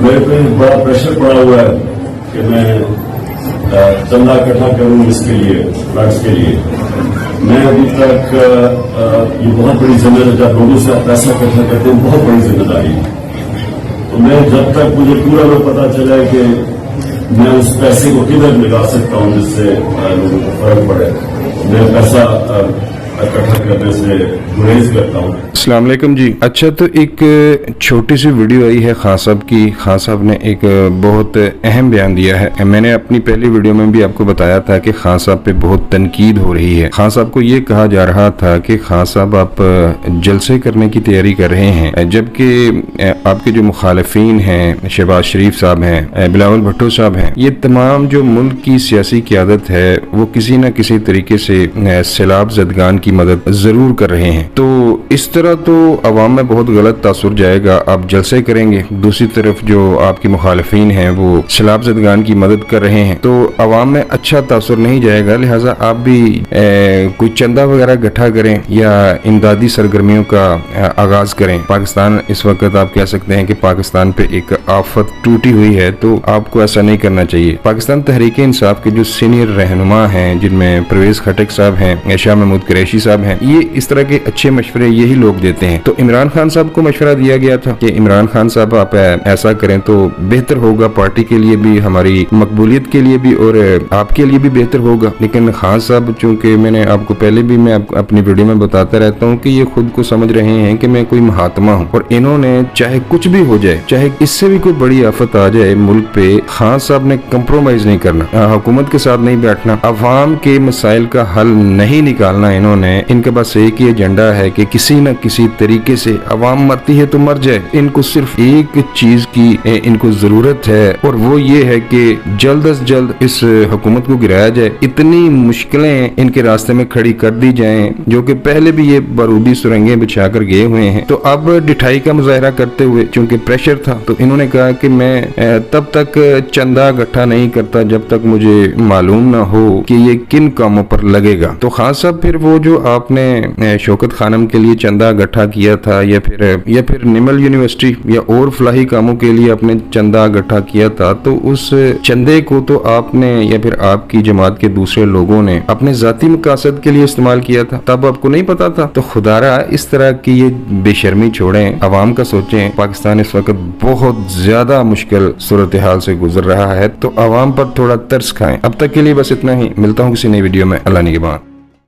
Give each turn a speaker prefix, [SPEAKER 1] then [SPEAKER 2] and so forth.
[SPEAKER 1] मेरे पे बड़ा प्रेशर पड़ा हुआ है कि मैं चंदा इकट्ठा करूं इसके लिए, फ्लड्स के लिए। मैं अभी तक ये बहुत बड़ी जिम्मेदारी, जब लोगों से आप पैसा इकट्ठा करते हैं बहुत बड़ी जिम्मेदारी है। तो मैं जब तक मुझे पूरा वो पता चला कि मैं उस पैसे को किधर लगा सकता हूं जिससे लोगों को फर्क पड़े, मैं पैसा इकट्ठा करने से गुरेज करता हूँ।
[SPEAKER 2] अस्सलाम वालेकुम जी। अच्छा, तो एक छोटी सी वीडियो आई है खान साहब की। खान साहब ने एक बहुत अहम बयान दिया है। मैंने अपनी पहली वीडियो में भी आपको बताया था कि खान साहब पे बहुत तनकीद हो रही है। खान साहब को ये कहा जा रहा था कि खान साहब आप जलसे करने की तैयारी कर रहे हैं, जबकि आपके जो मुखालिफिन हैं, शहबाज शरीफ साहब हैं, बिलावल भुट्टो साहब हैं, ये तमाम जो मुल्क की सियासी क़यादत है वो किसी न किसी तरीके से सैलाब ज़दगान की मदद जरूर कर रहे हैं। तो इस तरह तो अवाम में बहुत गलत तासुर जाएगा। आप जलसे करेंगे, दूसरी तरफ जो आपके मुखालिफिन हैं वो सैलाब ज़दगान की मदद कर रहे हैं, तो अवाम में अच्छा तासुर नहीं जाएगा। लिहाजा आप भी कोई चंदा वगैरह इकट्ठा करें या इमदादी सरगर्मियों का आगाज करें। पाकिस्तान इस वक्त आप कह सकते हैं कि पाकिस्तान पे एक आफत टूटी हुई है, तो आपको ऐसा नहीं करना चाहिए। पाकिस्तान तहरीक इंसाफ के जो सीनियर रहनुमा हैं, जिनमें परवेज खटक साहब हैं, शाह महमूद कुरैशी साहब हैं, ये इस तरह के अच्छे मशवरे यही लोग देते हैं। तो इमरान खान साहब को मशवरा दिया गया था कि इमरान खान साहब आप ऐसा करें तो बेहतर होगा, पार्टी के लिए भी, हमारी मकबूलियत के लिए भी और आपके लिए भी बेहतर होगा। लेकिन खान साहब, चूंकि मैंने आपको पहले भी मैं अपनी वीडियो में बताता रहता हूँ कि ये खुद को समझ रहे हैं कि मैं कोई महात्मा हूँ, और इन्होंने चाहे कुछ भी हो जाए, चाहे इससे भी कोई बड़ी आफत आ जाए मुल्क पे, खान साहब ने कंप्रोमाइज नहीं करना, हुकूमत के साथ नहीं बैठना, अवाम के मसाइल का हल नहीं निकालना। इन्होंने, इनके पास एक ही एजेंडा है कि किसी न किसी तरीके से अवाम मरती है तो मर जाए। इनको सिर्फ एक चीज की इनको जरूरत है, और वो ये है कि जल्द से जल्द इस हुकूमत को गिराया जाए। इतनी मुश्किलें इनके रास्ते में खड़ी कर दी जाएं, जो कि पहले भी ये बारूदी सुरंगें बिछाकर गए हुए हैं। तो अब ढिठाई का मुजाहरा करते हुए, चूंकि प्रेशर था, तो इन्होंने कहा कि मैं तब तक चंदा इकट्ठा नहीं करता जब तक मुझे मालूम ना हो कि ये किन कामों पर लगेगा। तो खान साहब, फिर वो जो आपने शौकत खानम के लिए चंदा इकट्ठा किया था, या फिर निमल यूनिवर्सिटी या और फलाही कामों के लिए आपने चंदा इकट्ठा किया था, तो उस चंदे को तो आपने या फिर आपकी जमात के दूसरे लोगों ने अपने जाती मकासद के लिए इस्तेमाल किया था, तब आपको नहीं पता था। तो खुदारा इस तरह की ये बेशर्मी छोड़ें, अवाम का सोचें। पाकिस्तान इस वक्त बहुत ज्यादा मुश्किल सूरत हाल से गुजर रहा है, तो अवाम पर थोड़ा तरस खाएं। अब तक के लिए बस इतना ही। मिलता हूँ किसी नई वीडियो में। अल्लाह निगहबान।